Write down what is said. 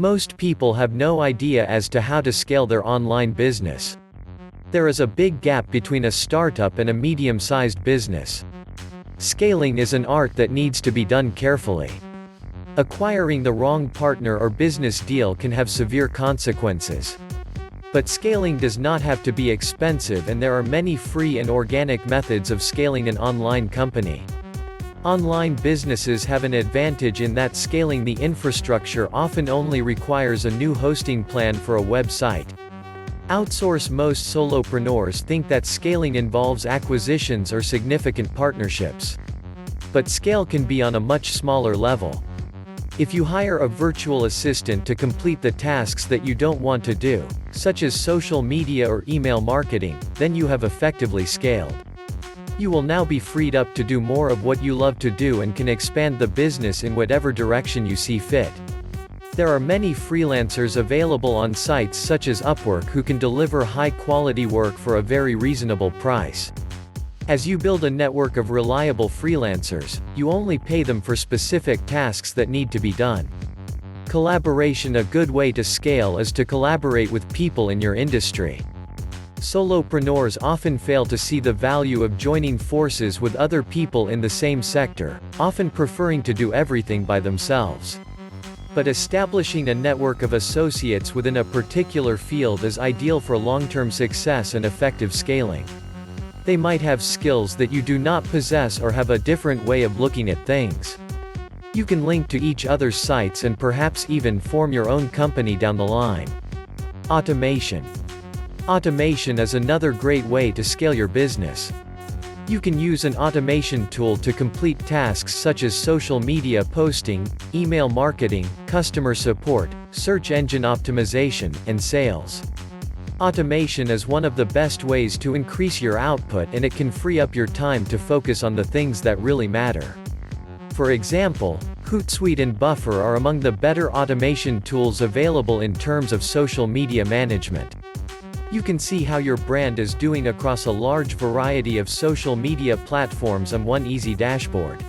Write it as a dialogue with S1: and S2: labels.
S1: Most people have no idea as to how to scale their online business. There is a big gap between a startup and a medium-sized business. Scaling is an art that needs to be done carefully. Acquiring the wrong partner or business deal can have severe consequences. But scaling does not have to be expensive, and there are many free and organic methods of scaling an online company. Online businesses have an advantage in that scaling the infrastructure often only requires a new hosting plan for a website. Outsource. Most solopreneurs think that scaling involves acquisitions or significant partnerships. But scale can be on a much smaller level. If you hire a virtual assistant to complete the tasks that you don't want to do, such as social media or email marketing, then you have effectively scaled. You will now be freed up to do more of what you love to do and can expand the business in whatever direction you see fit. There are many freelancers available on sites such as Upwork who can deliver high-quality work for a very reasonable price. As you build a network of reliable freelancers, you only pay them for specific tasks that need to be done. Collaboration. A good way to scale is to collaborate with people in your industry. Solopreneurs often fail to see the value of joining forces with other people in the same sector, often preferring to do everything by themselves. But establishing a network of associates within a particular field is ideal for long-term success and effective scaling. They might have skills that you do not possess or have a different way of looking at things. You can link to each other's sites and perhaps even form your own company down the line. Automation. Automation is another great way to scale your business. You can use an automation tool to complete tasks such as social media posting, email marketing, customer support, search engine optimization, and sales. Automation is one of the best ways to increase your output, and it can free up your time to focus on the things that really matter. For example, Hootsuite and Buffer are among the better automation tools available in terms of social media management. You can see how your brand is doing across a large variety of social media platforms on one easy dashboard.